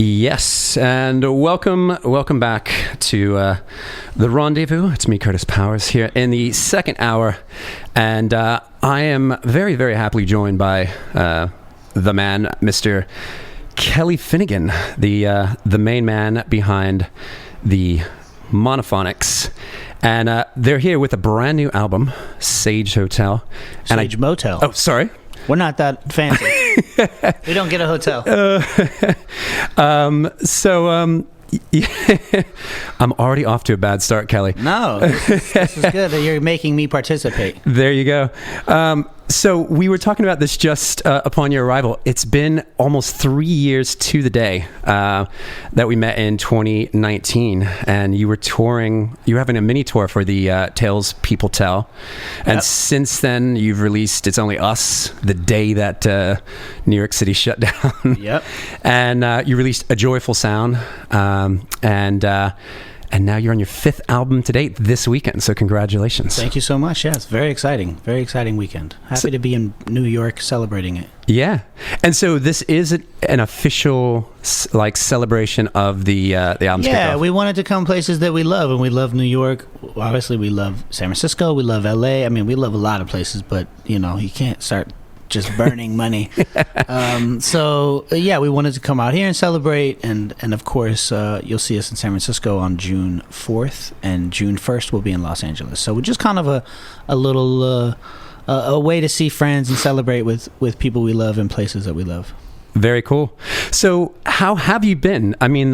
Yes, and welcome back to the Rendezvous. It's me, Kurtis Powers, here in the second hour, and I am very, very happily joined by the man, Mr. Kelly Finnigan, the main man behind the Monophonics, and they're here with a brand new album, Sage Hotel. Sage Motel. Oh, sorry. We're not that fancy. We don't get a hotel. I'm already off to a bad start, Kelly. No, this is good that you're making me participate. There you go. So we were talking about this just upon your arrival. It's been almost 3 years to the day that we met in 2019, and you were touring. You were having a mini tour for the Tales People Tell, and Yep. since then you've released "It's Only Us," the day that New York City shut down. Yep. And you released "A Joyful Sound," and now you're on your fifth album to date this weekend, so congratulations. Thank you so much. Yeah, it's very exciting weekend. Happy to be in New York celebrating it. Yeah. And so this is an official celebration of the album's Yeah, kickoff. we wanted to come places that we love, and we love New York. Obviously, we love San Francisco. We love LA. I mean, we love a lot of places, but, you can't start just burning money. So we wanted to come out here and celebrate, and of course you'll see us in San Francisco on June 4th, and June 1st we'll be in Los Angeles. So we're just kind of a little a way to see friends and celebrate with people we love and places that we love. Very cool. So how have you been? I mean,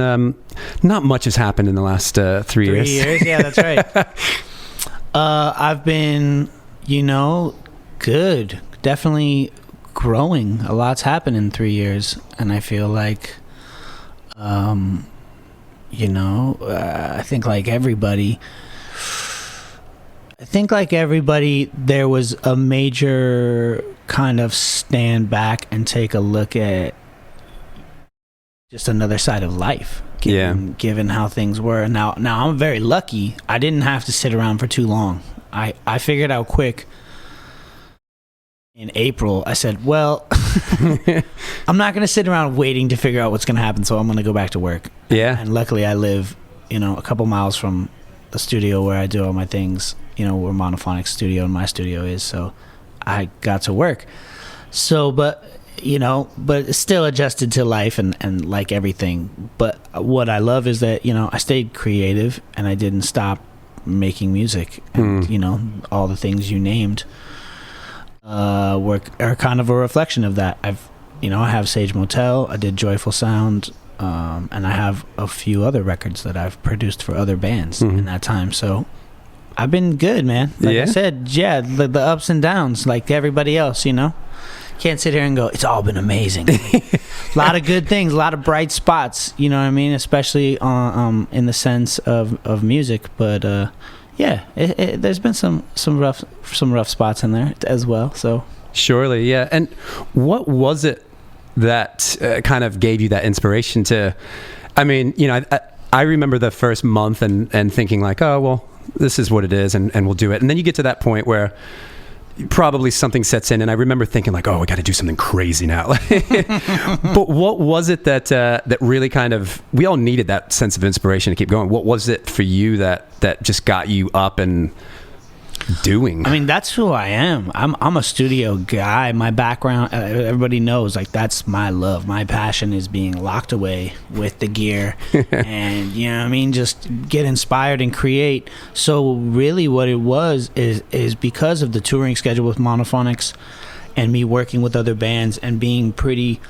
not much has happened in the last 3 years. 3 years, yeah, that's right. I've been, good. Definitely growing. A lot's happened in 3 years, and I feel like, I think like everybody, there was a major kind of stand back and take a look at just another side of life. Given how things were. Now I'm very lucky. I didn't have to sit around for too long. I figured out quick. In April, I said, well, I'm not going to sit around waiting to figure out what's going to happen, so I'm going to go back to work. Yeah. And luckily I live, a couple miles from the studio where I do all my things, where Monophonics studio and my studio is, so I got to work. So, but still adjusted to life and like everything. But what I love is that, I stayed creative and I didn't stop making music. And, all the things you named are kind of a reflection of that. I have Sage Motel, I did Joyful Sound, and I have a few other records that I've produced for other bands in that time. So I've been good, man. Like I said, the ups and downs, like everybody else, Can't sit here and go, it's all been amazing. A lot of good things, a lot of bright spots, you know what I mean? Especially in the sense of music, but there's been some rough spots in there as well. So surely, yeah. And what was it that kind of gave you that inspiration to? I mean, I remember the first month and thinking like, oh well, this is what it is, and we'll do it. And then you get to that point where probably something sets in, and I remember thinking like, oh, we got to do something crazy now. But what was it that really kind of, we all needed that sense of inspiration to keep going. What was it for you that just got you up and doing? I mean, that's who I am. I'm a studio guy. My background, everybody knows, like, that's my love. My passion is being locked away with the gear and just get inspired and create. So really what it was is because of the touring schedule with Monophonics and me working with other bands and being pretty,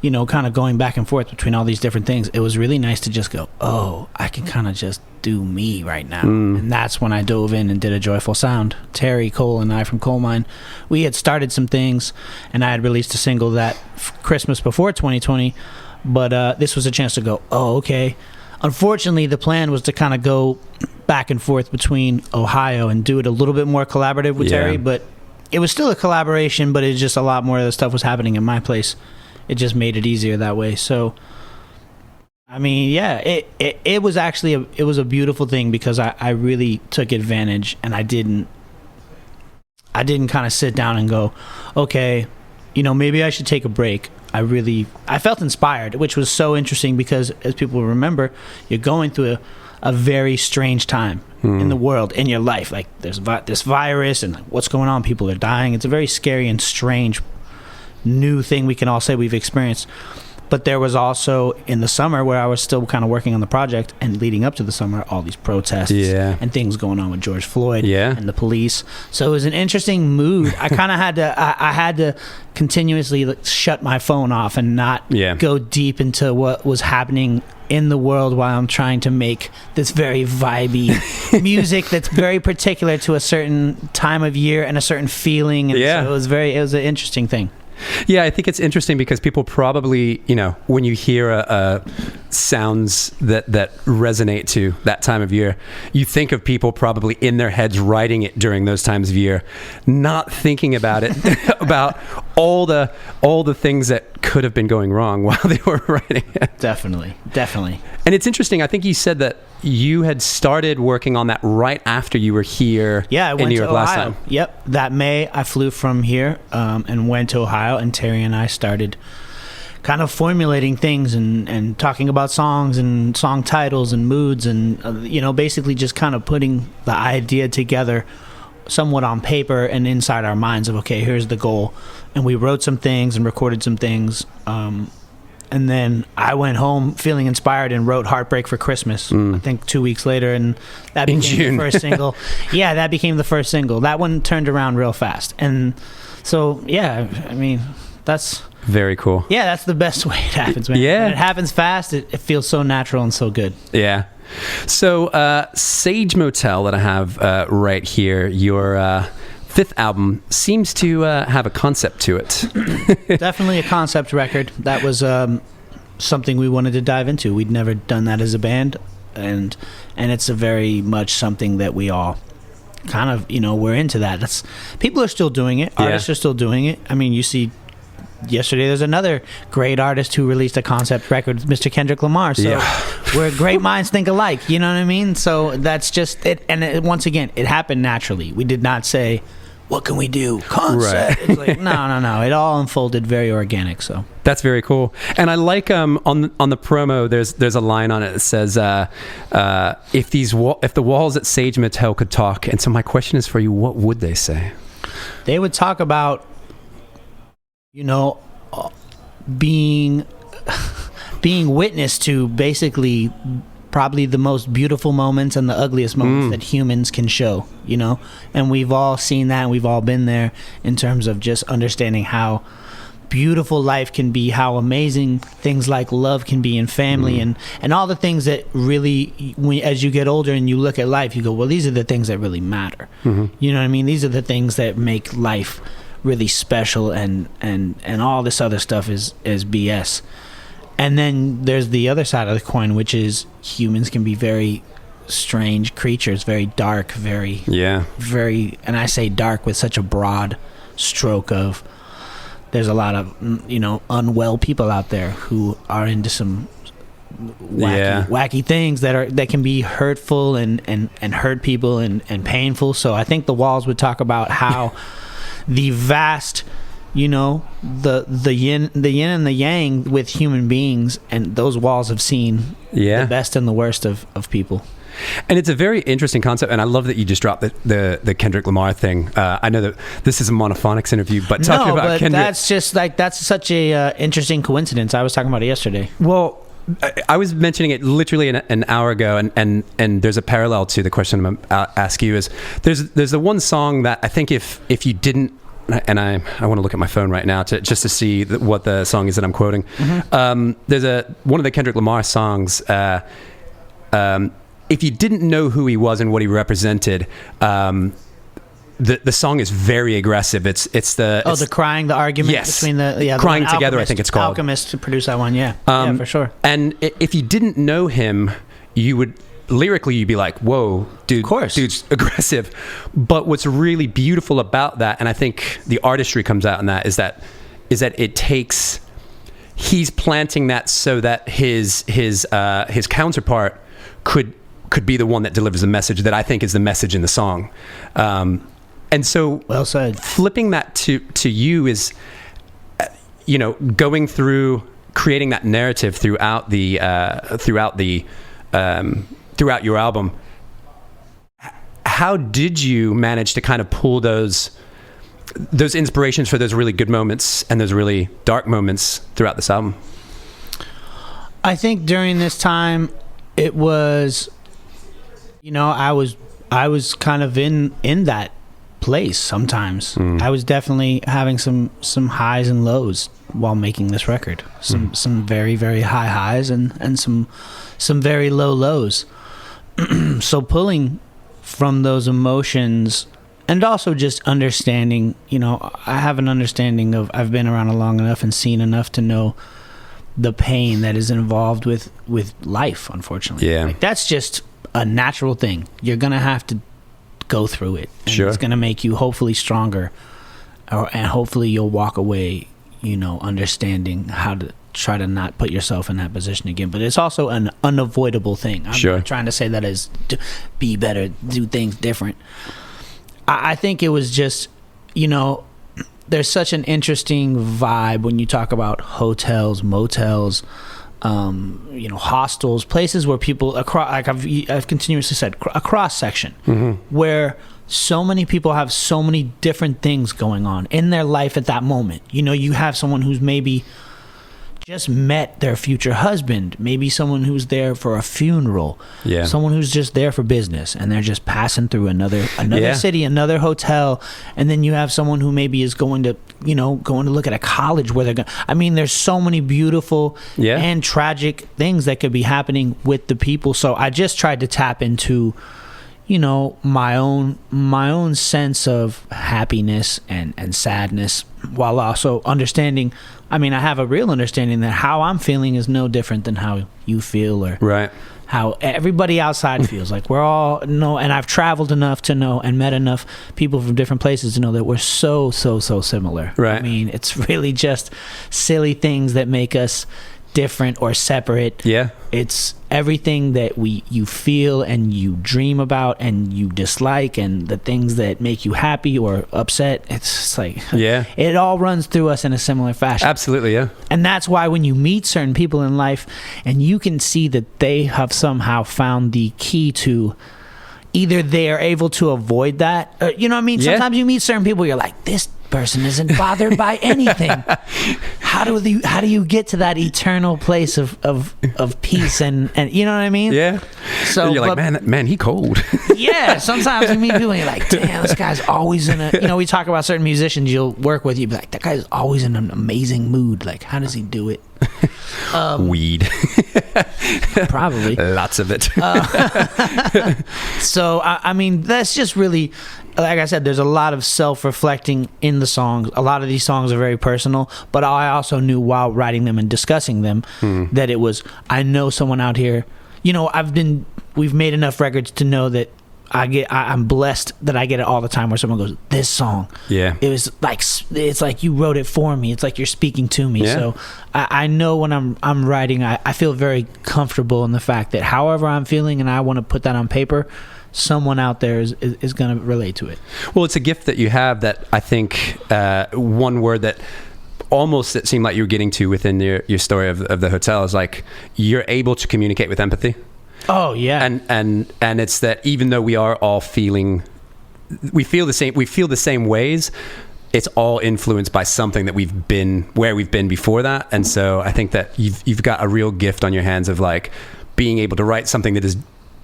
kind of going back and forth between all these different things, it was really nice to just go, oh, I can kind of just do me right now. And that's when I dove in and did A Joyful Sound. Terry, Cole, and I from Colemine, we had started some things, and I had released a single that Christmas before 2020, but this was a chance to go, oh, okay. Unfortunately, the plan was to kind of go back and forth between Ohio and do it a little bit more collaborative with Terry, but it was still a collaboration, but it's just a lot more of the stuff was happening in my place. It just made it easier that way. So I mean, yeah, it was actually it was a beautiful thing because I really took advantage, and I didn't kind of sit down and go, okay, maybe I should take a break. I felt inspired, which was so interesting because, as people remember, you're going through a very strange time in the world, in your life. Like, there's this virus and what's going on. People are dying. It's a very scary and strange new thing we can all say we've experienced. But there was also, in the summer, where I was still kind of working on the project, and leading up to the summer, all these protests and things going on with George Floyd and the police. So it was an interesting mood. I kind of had to continuously shut my phone off and not go deep into what was happening in the world while I'm trying to make this very vibey music that's very particular to a certain time of year and a certain feeling. And so it was an interesting thing. Yeah, I think it's interesting because people probably, when you hear sounds that resonate to that time of year, you think of people probably in their heads writing it during those times of year, not thinking about it, about all the things that could have been going wrong while they were writing it. Definitely. And it's interesting. I think you said that you had started working on that right after you were here in New York last time. Yep. That May, I flew from here and went to Ohio, and Terry and I started kind of formulating things and talking about songs and song titles and moods and, basically just kind of putting the idea together somewhat on paper and inside our minds of, okay, here's the goal. And we wrote some things and recorded some things. And then I went home feeling inspired and wrote Heartbreak for Christmas, I think 2 weeks later. And that became the first single. Yeah, that became the first single. That one turned around real fast. And so, that's... Very cool. Yeah, that's the best way it happens, man. Yeah. When it happens fast, it feels so natural and so good. Yeah. So, Sage Motel that I have right here, your... fifth album seems to have a concept to it. Definitely a concept record. That was something we wanted to dive into. We'd never done that as a band, and it's a very much something that we all kind of, we're into that. People are still doing it. Artists are still doing it. I mean, you see, yesterday there's another great artist who released a concept record, Mr. Kendrick Lamar. So we're great minds think alike. You know what I mean? So that's just it. And once again, it happened naturally. We did not say, what can we do? Concept. Right. It's like, no. It all unfolded very organic. So that's very cool. And I like on the promo, there's a line on it that says, if the walls at Sage Motel could talk. And so my question is for you, what would they say? They would talk about, being witness to basically probably the most beautiful moments and the ugliest moments that humans can show, and we've all seen that, and we've all been there in terms of just understanding how beautiful life can be, how amazing things like love can be, and family, and all the things that really, as you get older and you look at life, you go, well, these are the things that really matter. You know what I mean? These are the things that make life really special, and all this other stuff is BS. And then there's the other side of the coin, which is humans can be very strange creatures, very dark, very, and I say dark with such a broad stroke of, there's a lot of, unwell people out there who are into some wacky things that can be hurtful and hurt people and painful. So I think the walls would talk about how the vast, the yin and the yang with human beings, and those walls have seen the best and the worst of people. And it's a very interesting concept, and I love that you just dropped the Kendrick Lamar thing. I know that this is a Monophonics interview, but talking about Kendrick, that's just that's such a interesting coincidence. I was talking about it yesterday. Well, I was mentioning it literally an hour ago, and there's a parallel to the question I'm going to ask you. Is there's the one song that I think if you didn't, and I want to look at my phone right now just to see what the song is that I'm quoting. There's one of the Kendrick Lamar songs. If you didn't know who he was and what he represented, the song is very aggressive. It's the crying, the argument between the Crying Together, I think it's called. Alchemist to produce that one, for sure. And if you didn't know him, you would lyrically you'd be like, whoa, dude, of course, dude's aggressive. But what's really beautiful about that, and I think the artistry comes out in that, is that it takes, he's planting that so that his counterpart could be the one that delivers the message that I think is the message in the song. And so, well said. Flipping that to you is, you know, going through creating that narrative throughout your album, how did you manage to kind of pull those inspirations for those really good moments and those really dark moments throughout this album? I think during this time, it was, you know, I was kind of in that place sometimes. I was definitely having some highs and lows while making this record. Some very, very high highs and some very low lows. So pulling from those emotions, and also just understanding, you know, I have an understanding of, I've been around long enough and seen enough to know the pain that is involved with life, unfortunately. Yeah. Like, that's just a natural thing. You're going to have to go through it. And sure. It's going to make you hopefully stronger, and hopefully you'll walk away, you know, understanding how to try to not put yourself in that position again. But it's also an unavoidable thing. I'm not trying to say that as be better, do things different. I think it was just, you know, there's such an interesting vibe when you talk about hotels, motels, you know, hostels, places where people across, like I've continuously said, a cross section, where so many people have so many different things going on in their life at that moment. You know, you have someone who's maybe just met their future husband, maybe someone who's there for a funeral, someone who's just there for business, and they're just passing through another city, another hotel, and then you have someone who maybe is going to look at a college where they're going. I mean, there's so many beautiful and tragic things that could be happening with the people. So I just tried to tap into, you know, my own sense of happiness and sadness, while also understanding, I mean, I have a real understanding that how I'm feeling is no different than how you feel, or how everybody outside feels. Like, we're all know, and I've traveled enough to know and met enough people from different places to know that we're so similar. I mean, it's really just silly things that make us different or separate. It's everything that you feel and you dream about and you dislike, and the things that make you happy or upset. It's just like, it all runs through us in a similar fashion. Absolutely. And that's why when you meet certain people in life and you can see that they have somehow found the key to, either they are able to avoid that, or, you know what I mean? Sometimes you meet certain people, you're like, this person isn't bothered by anything. How do you get to that eternal place of peace and you know what I mean? So you're like, man, he cold. Sometimes you meet people and you're like, damn, this guy's always in a, you know, we talk about certain musicians you'll work with, you'd be like, that guy's always in an amazing mood. Like, how does he do it? Weed. Probably. Lots of it. So, I mean, that's just really, like I said, there's a lot of self-reflecting in the songs. A lot of these songs are very personal, but I also knew while writing them and discussing them that it was, I know someone out here, you know, we've made enough records to know that I'm blessed that I get it all the time where someone goes, this song, it was like, it's like you wrote it for me. It's like you're speaking to me. So I know when I'm writing, I feel very comfortable in the fact that however I'm feeling and I want to put that on paper, someone out there is going to relate to it. Well, it's a gift that you have that I think one word that almost it seemed like you were getting to within your story of the hotel is like, you're able to communicate with empathy. Oh yeah. And it's that even though we are all we feel the same ways, it's all influenced by something that we've been before that. And so I think that you've got a real gift on your hands of like being able to write something that is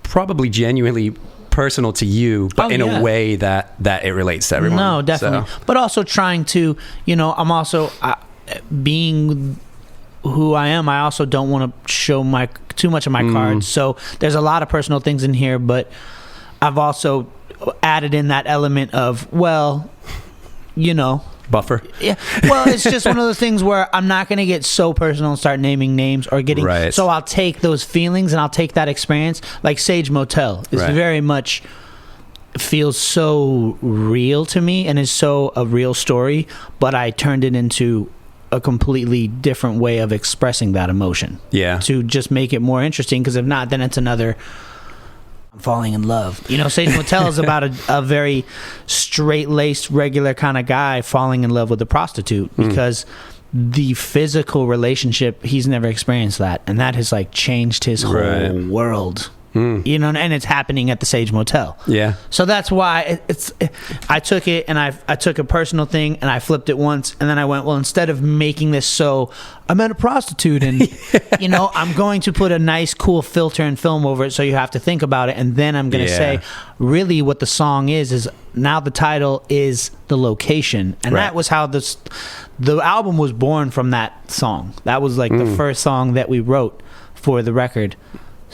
probably genuinely personal to you, but in a way that it relates to everyone. No, definitely. So. But also trying to, you know, I'm also being who I am, I also don't want to show too much of my cards. So there's a lot of personal things in here, but I've also added in that element of, well, you know, buffer. Yeah. Well, it's just one of those things where I'm not going to get so personal and start naming names or getting. Right. So I'll take those feelings and I'll take that experience. Like Sage Motel is very much feels so real to me and is so a real story, but I turned it into a completely different way of expressing that emotion. Yeah. To just make it more interesting, because if not, then it's another I'm falling in love. You know, Sage Motel is about a very straight-laced, regular kind of guy falling in love with a prostitute, because the physical relationship, he's never experienced that, and that has like changed his whole world. You know, and it's happening at the Sage Motel. Yeah. So that's why I took it, and I took a personal thing and I flipped it once, and then I went, well, instead of making this so I met a prostitute and you know, I'm going to put a nice cool filter and film over it, so you have to think about it, and then I'm going to say really what the song is now the title is the location, and that was how the album was born, from that song. That was like the first song that we wrote for the record.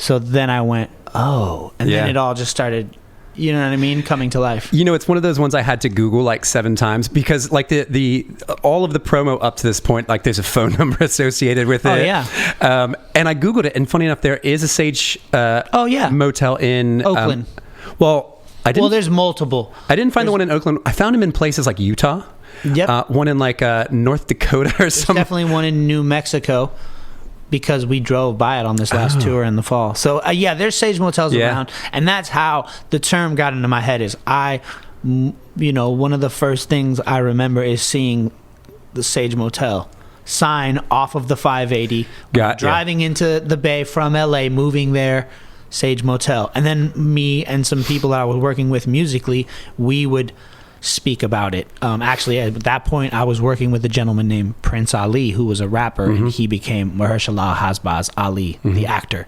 So then I went, oh, and then it all just started, you know what I mean, coming to life. You know, it's one of those ones I had to Google like 7 times, because like the all of the promo up to this point, like there's a phone number associated with it. Oh, yeah. And I Googled it, and funny enough, there is a Sage Motel in Oakland. There's multiple. I didn't find the one in Oakland. I found them in places like Utah. Yep. One in like North Dakota or something. There's definitely one in New Mexico, because we drove by it on this last tour in the fall. So there's Sage Motels around, and that's how the term got into my head. Is one of the first things I remember is seeing the Sage Motel sign off of the 580, driving into the Bay from LA, moving there, Sage Motel, and then me and some people that I was working with musically, we would speak about it. Actually, at that point, I was working with a gentleman named Prince Ali, who was a rapper, and he became Mahershala Hasbaz Ali, the actor.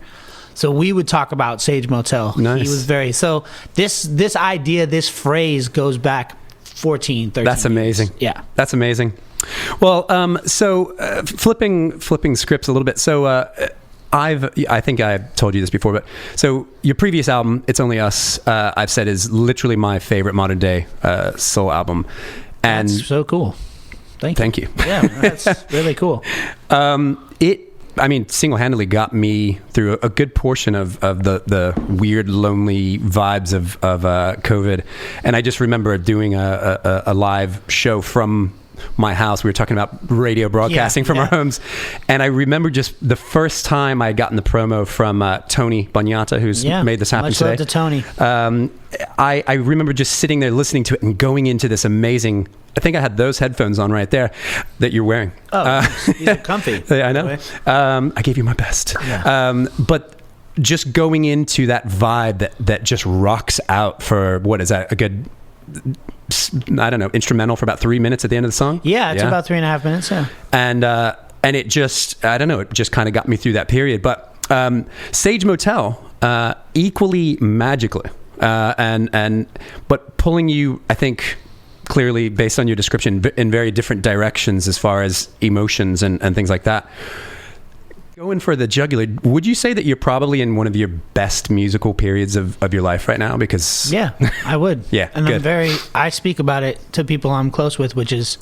So we would talk about Sage Motel. Nice. He was so this idea, this phrase goes back 14, 13 That's amazing. years. Yeah. That's amazing. Well, flipping scripts a little bit. So I think I've told you this before, but so your previous album, It's Only Us, I've said is literally my favorite modern day soul album. And that's so cool. Thank you. Yeah, that's really cool. Single-handedly got me through a good portion of the weird, lonely vibes of COVID. And I just remember doing a live show from my house. We were talking about radio broadcasting from our homes, and I remember just the first time I had gotten the promo from Tony Banyata, who's made this happen today. Much love to Tony. I remember just sitting there listening to it and going into this amazing, I think I had those headphones on right there that you're wearing. These are comfy. I know. I gave you my best. But just going into that vibe that just rocks out for, what is that, a good, I don't know, instrumental for about 3 minutes at the end of the song? Yeah, it's about 3.5 minutes, And it just, I don't know, it just kind of got me through that period. But Sage Motel, equally magically, but pulling you, I think, clearly based on your description, in very different directions as far as emotions and things like that. Going for the jugular, would you say that you're probably in one of your best musical periods of your life right now? Because I would. And good. I speak about it to people I'm close with, which is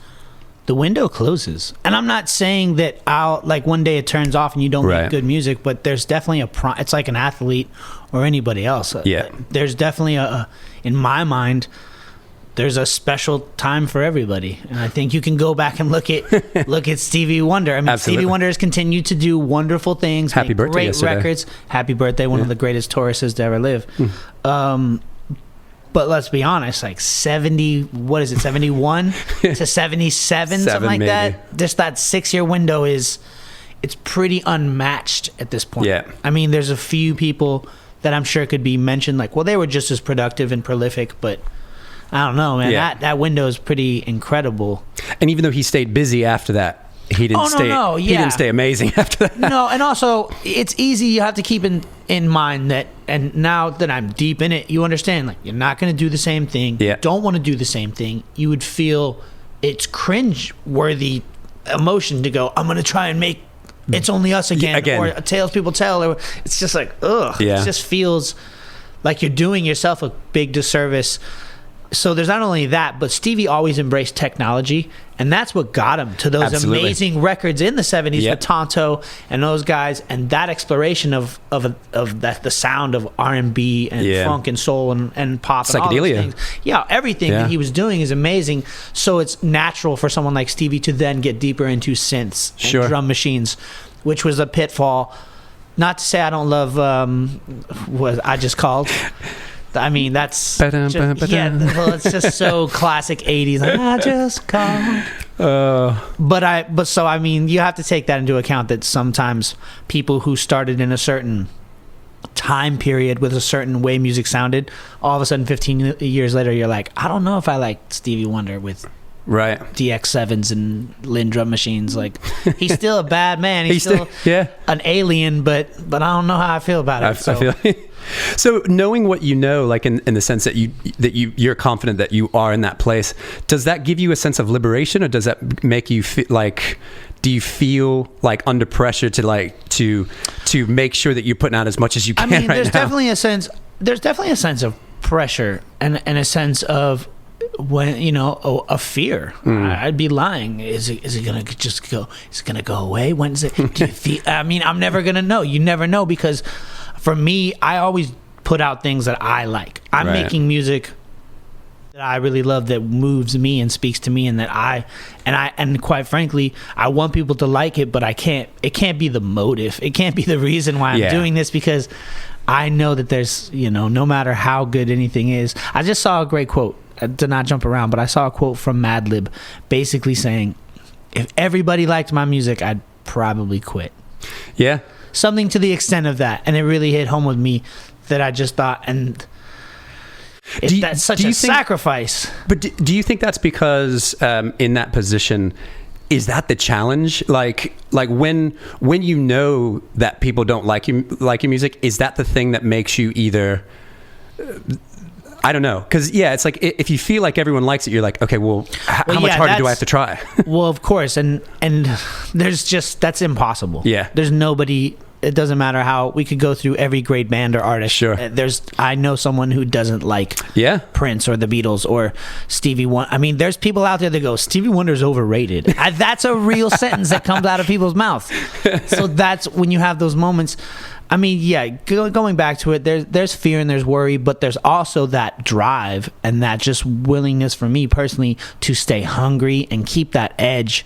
the window closes. And I'm not saying that one day it turns off and you don't make good music, but there's definitely it's like an athlete or anybody else. There's definitely in my mind, there's a special time for everybody, and I think you can go back and look at Stevie Wonder. I mean, Absolutely. Stevie Wonder has continued to do wonderful things, Happy birthday great yesterday. records. Happy birthday, one of the greatest Tauruses to ever live. But let's be honest, like 71 to 77, something like maybe. that. Just that 6-year window it's pretty unmatched at this point. Yeah. I mean, there's a few people that I'm sure could be mentioned, like, well, they were just as productive and prolific, but I don't know, man. Yeah. That window is pretty incredible. And even though he stayed busy after that, he didn't He didn't stay amazing after that. No, and also it's easy. You have to keep in mind that, and now that I'm deep in it, you understand, like, you're not going to do the same thing. Yeah. You don't want to do the same thing. You would feel it's cringe-worthy emotion to go, I'm going to try and make It's Only Us again. Or Tales People Tell. Or it's just like, ugh. Yeah. It just feels like you're doing yourself a big disservice. So there's not only that, but Stevie always embraced technology, and that's what got him to those amazing records in the 70s with Tonto and those guys, and that exploration of the sound of R&B and funk and soul and pop and all those things. Yeah, everything that he was doing is amazing. So it's natural for someone like Stevie to then get deeper into synths and drum machines, which was a pitfall. Not to say I don't love what I just called. I mean, that's Ba-dum, just, ba-dum, yeah. ba-dum. Well, it's just so classic '80s. Like, I just called. But so I mean, you have to take that into account that sometimes people who started in a certain time period with a certain way music sounded, all of a sudden 15 years later, you're like, I don't know if I like Stevie Wonder with Right. DX7s and Lynn drum machines. Like, he's still a bad man. He's still an alien, but I don't know how I feel about it. I feel so knowing what you know, like in the sense that you're confident that you are in that place, does that give you a sense of liberation, or does that make you feel like, do you feel like under pressure to make sure that you're putting out as much as you can? I mean, there's definitely a sense of pressure and a sense of, when a fear. I'd be lying. Is it gonna just go? Is it gonna go away? When's it? Do you feel? I mean, I'm never gonna know. You never know, because for me, I always put out things that I like. I'm making music that I really love, that moves me and speaks to me, and that and quite frankly, I want people to like it, but I can't. It can't be the motive. It can't be the reason why I'm doing this, because I know that there's no matter how good anything is. I just saw a great quote. To not jump around, but I saw a quote from Madlib basically saying, if everybody liked my music, I'd probably quit. Yeah. Something to the extent of that. And it really hit home with me, that I just thought, and that's such a sacrifice. But do you think that's because in that position, is that the challenge? Like when you know that people don't like your music, is that the thing that makes you either... I don't know, because it's like, if you feel like everyone likes it, you're like, okay, well, how much harder do I have to try? Well, of course, and that's impossible. Yeah, there's nobody. It doesn't matter how we could go through every great band or artist. Sure, I know someone who doesn't like Prince or the Beatles or Stevie Wonder. I mean, there's people out there that go, Stevie Wonder's overrated. That's a real sentence that comes out of people's mouths. So that's when you have those moments. I mean, going back to it, there's fear and there's worry, but there's also that drive and that just willingness for me personally to stay hungry and keep that edge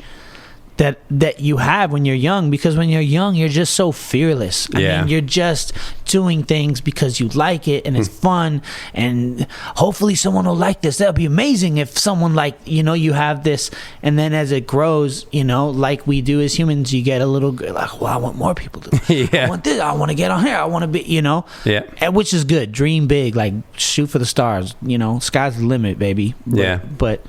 that you have when you're young, because when you're young, you're just so fearless. I mean, you're just doing things because you like it and it's fun, and hopefully someone will like this. That'll be amazing if someone you have this, and then as it grows, like we do as humans, you get a little like, well, I want more people to I want this, I want to get on here, I want to be, and which is good. Dream big, like shoot for the stars, sky's the limit, baby. But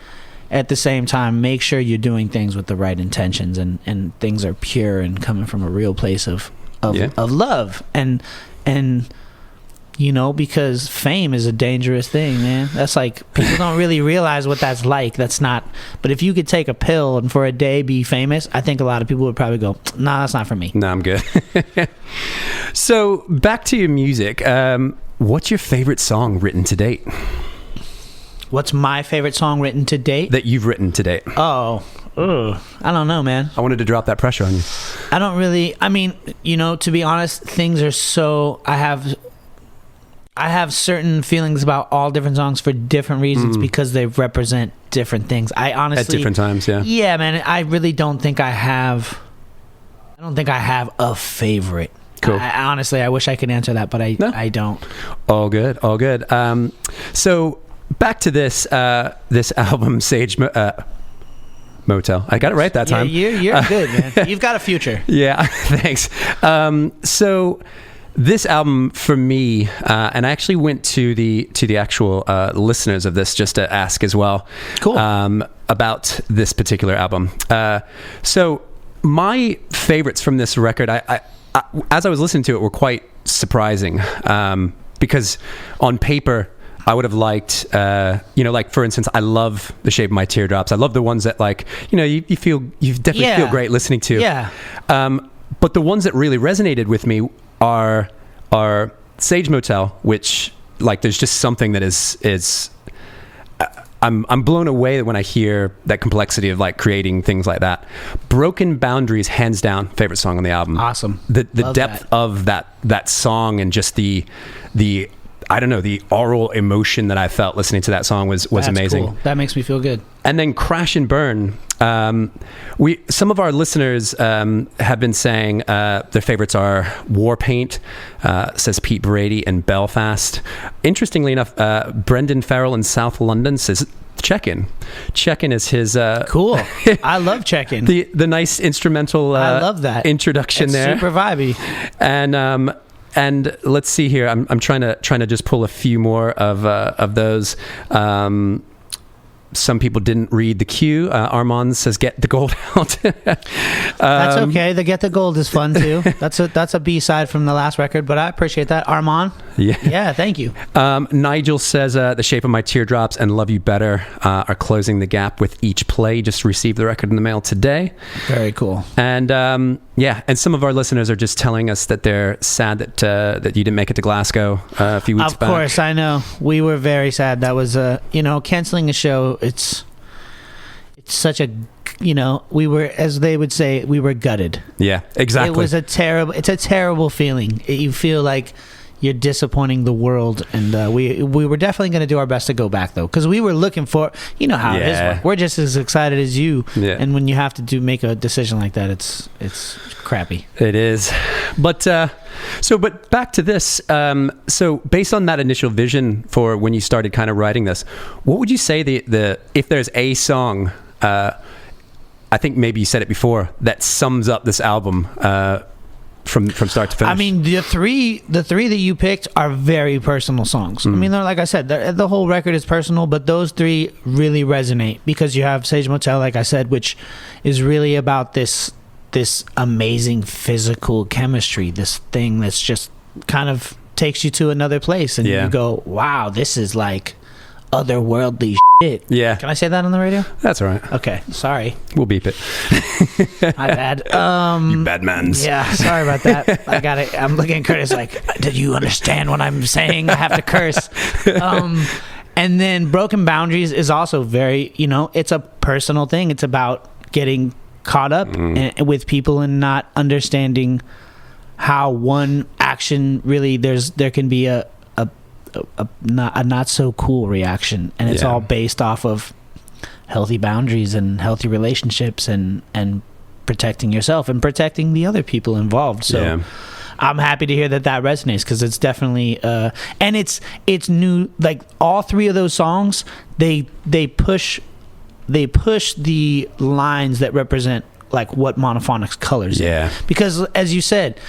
at the same time, make sure you're doing things with the right intentions, and things are pure and coming from a real place of love. And because fame is a dangerous thing, man. That's like, people don't really realize what that's like. That's not, but if you could take a pill and for a day be famous, I think a lot of people would probably go, nah, that's not for me. No, I'm good. So back to your music. What's your favorite song written to date? What's my favorite song written to date? That you've written to date. I don't know, man. I wanted to drop that pressure on you. I don't really, I mean, to be honest, things are so, I have certain feelings about all different songs for different reasons, because they represent different things. I honestly... At different times, yeah. Yeah, man, I really don't think I have a favorite. Cool. Honestly, I wish I could answer that, but I don't. All good. So... back to this album, Sage Motel. I got it right that time. Yeah, you're good, man. You've got a future. Yeah, thanks. So this album for me, and I actually went to the actual listeners of this just to ask as well. Cool. About this particular album. So my favorites from this record, I as I was listening to it, were quite surprising, because on paper, I would have liked, like for instance, I love The Shape of My Teardrops. I love the ones that you definitely feel great listening to. Yeah. But the ones that really resonated with me are Sage Motel, which there's just something that is I'm blown away when I hear that complexity of creating things like that. Broken Boundaries, hands down, favorite song on the album. Awesome. The depth of that song, and just the I don't know, the oral emotion that I felt listening to that song was amazing. Cool. That makes me feel good. And then Crash and Burn, Some of our listeners have been saying their favorites are Warpaint, says Pete Brady, and Belfast. Interestingly enough, Brendan Farrell in South London says Check-In. Check-In is his... Cool. I love Check-In. The nice instrumental I love that introduction it's there. Super vibey. And let's see here. I'm trying to just pull a few more of those. Some people didn't read the cue. Armand says, "Get the gold out." That's okay. The Get the Gold is fun too. That's a B-side from the last record, but I appreciate that. Armand. Yeah. Thank you. Nigel says, "The Shape of My Teardrops and Love You Better are closing the gap with each play. Just received the record in the mail today." Very cool. And and some of our listeners are just telling us that they're sad that you didn't make it to Glasgow a few weeks back. Of course, I know. We were very sad. That was canceling a show. It's such a, we were, as they would say, we were gutted. Yeah, exactly. It's a terrible feeling. You feel like you're disappointing the world, and we were definitely going to do our best to go back, though, because we were looking for, how it is. We're just as excited as you, and when you have to make a decision like that, it's crappy. It is. But but back to this. So based on that initial vision for when you started kind of writing this, what would you say the if there's a song, I think maybe you said it before, that sums up this album from start to finish? I mean, the three that you picked are very personal songs. I mean, they're, like I said, the whole record is personal, but those three really resonate because you have Sage Motel, like I said, which is really about this amazing physical chemistry, this thing that's just kind of takes you to another place, and you go, wow, this is like otherworldly shit. Yeah. Can I say that on the radio? That's all right. Okay. Sorry. We'll beep it. My bad. You bad mans. Yeah, sorry about that. I got it. I'm looking at Curtis like, did you understand what I'm saying? I have to curse. And then Broken Boundaries is also very, it's a personal thing. It's about getting caught up with people and not understanding how one action really there can be a not so cool reaction, and it's all based off of healthy boundaries and healthy relationships and protecting yourself and protecting the other people involved. So I'm happy to hear that resonates, because it's definitely and it's new. Like all three of those songs, they push the lines that represent like what Monophonics Colors is. Because as you said,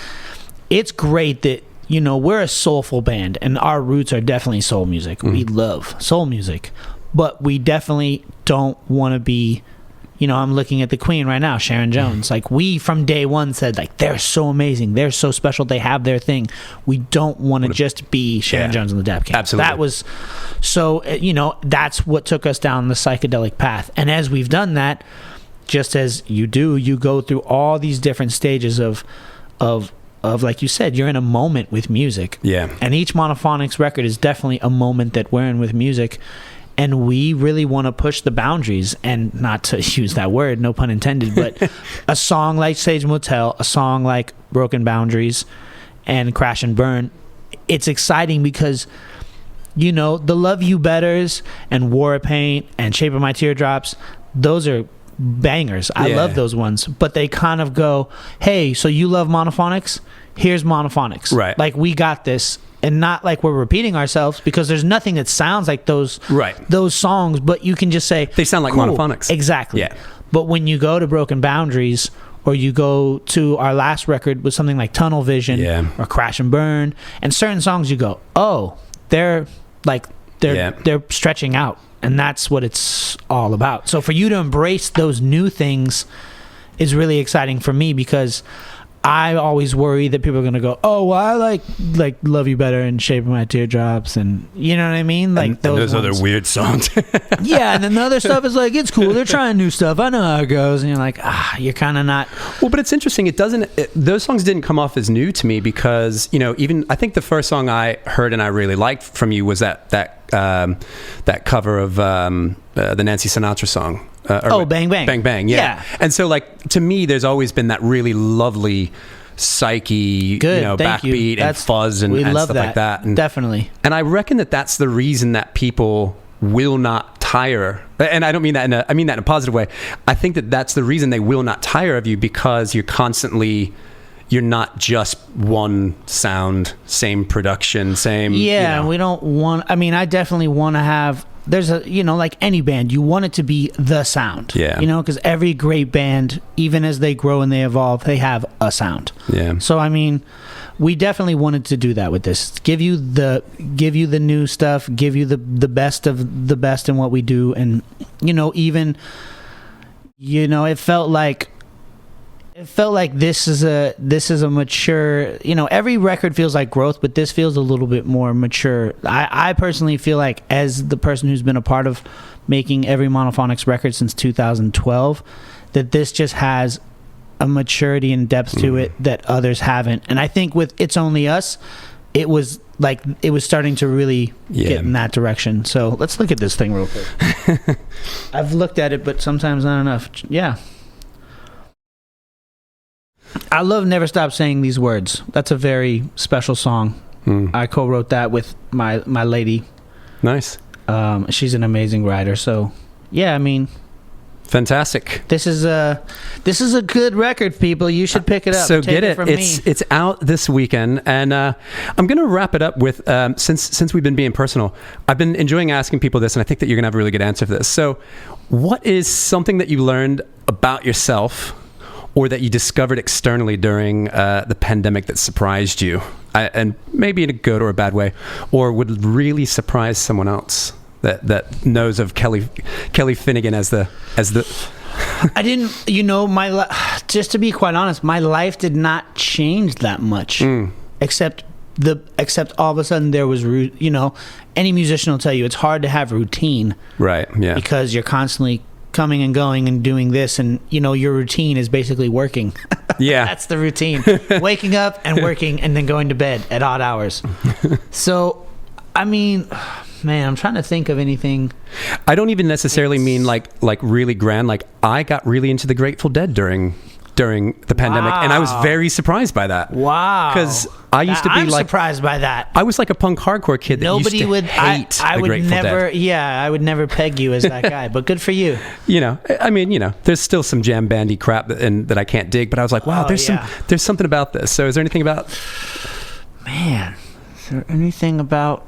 it's great that we're a soulful band, and our roots are definitely soul music. We love soul music, but we definitely don't want to be, I'm looking at the Queen right now, Sharon Jones. Like, we from day one said, like, they're so amazing, they're so special, they have their thing. We don't want to just be Sharon Jones and the Dap Kings. Absolutely. That was so, that's what took us down the psychedelic path. And as we've done that, just as you go through all these different stages of like you said, you're in a moment with music. Yeah. And each Monophonics record is definitely a moment that we're in with music. And we really want to push the boundaries, and not to use that word, no pun intended, but a song like Sage Motel, a song like Broken Boundaries and Crash and Burn, it's exciting because, the Love You Betters and War Paint and Shape of My Teardrops, those are bangers. I love those ones, but they kind of go, hey, so you love Monophonics? Here's Monophonics. Right. Like, we got this, and not like we're repeating ourselves, because there's nothing that sounds like those songs, but you can just say they sound like Monophonics. Exactly. Yeah. But when you go to Broken Boundaries, or you go to our last record with something like Tunnel Vision or Crash and Burn, and certain songs you go, oh, they're stretching out. And that's what it's all about. So for you to embrace those new things is really exciting for me, because I always worry that people are going to go, oh, well, I like Love You Better and Shape of My Teardrops, and you know what I mean? Like, and those other weird songs. Yeah, and then the other stuff is like, it's cool, they're trying new stuff, I know how it goes, and you're like, you're kind of not. Well, but it's interesting, those songs didn't come off as new to me, because, even, I think the first song I heard and I really liked from you was that cover of the Nancy Sinatra song. Bang Bang. Bang Bang, yeah. And so, like, to me, there's always been that really lovely psyche, backbeat and fuzz and stuff like that. And, definitely. And I reckon that's the reason that people will not tire, and I don't mean that I mean that in a positive way. I think that that's the reason they will not tire of you, because you're not just one sound, same production, same. Yeah, you know. we don't want. I mean, I definitely want to have. There's a, like any band, you want it to be the sound. Yeah. Because every great band, even as they grow and they evolve, they have a sound. Yeah. So I mean, we definitely wanted to do that with this. Give you the new stuff, give you the best of the best in what we do, and even it felt like this is a mature, every record feels like growth, but this feels a little bit more mature. I personally feel like, as the person who's been a part of making every Monophonics record since 2012, that this just has a maturity and depth to it that others haven't. And I think with It's Only Us, it was starting to really get in that direction. So let's look at this thing real quick. I've looked at it, but sometimes not enough. Yeah. I love Never Stop Saying These Words. That's a very special song. I co-wrote that with my lady. Nice. She's an amazing writer. So, yeah, I mean, fantastic. This is a good record, people. You should pick it up. So Take get it. From it's out this weekend, and I'm going to wrap it up with since we've been being personal, I've been enjoying asking people this, and I think that you're going to have a really good answer for this. So, what is something that you learned about yourself, or that you discovered externally during the pandemic, that surprised you, and maybe in a good or a bad way, or would really surprise someone else that knows of Kelly Finnigan as the I didn't, just to be quite honest, my life did not change that much, except all of a sudden there was, any musician will tell you it's hard to have routine, right? Yeah, because you're constantly coming and going and doing this, and your routine is basically working. Yeah. That's the routine. Waking up and working and then going to bed at odd hours. So I mean, man, I'm trying to think of anything. I don't even necessarily mean like really grand. Like, I got really into the Grateful Dead during the pandemic, and I was very surprised by that. Wow. Because I used to be I'm like surprised by that. I was like a punk hardcore kid that used to hate I the would Grateful never, Dead. Yeah, I would never peg you as that guy, but good for you. I mean, there's still some jam bandy crap that I can't dig, but I was like, wow, there's something about this. So is there anything about... Man, is there anything about...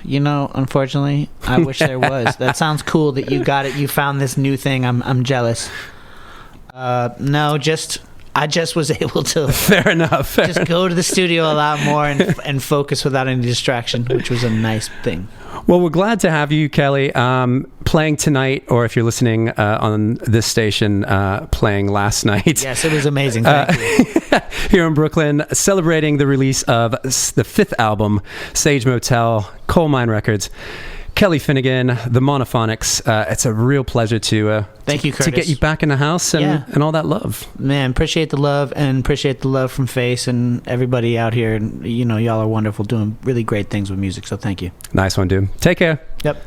Unfortunately, I wish there was. That sounds cool that you got it. You found this new thing. I'm jealous. No, I just was able to fair enough. Go to the studio a lot more and focus without any distraction, which was a nice thing. Well, we're glad to have you, Kelly, playing tonight, or if you're listening on this station, playing last night. Yes, it was amazing. Thank you. Here in Brooklyn, celebrating the release of the 5th album, Sage Motel, Colemine Records. Kelly Finnigan, the Monophonics. It's a real pleasure to thank you, Kurtis, to get you back in the house and all that love. Man, appreciate the love, and appreciate the love from Face and everybody out here. And y'all are wonderful, doing really great things with music. So thank you. Nice one, dude. Take care. Yep.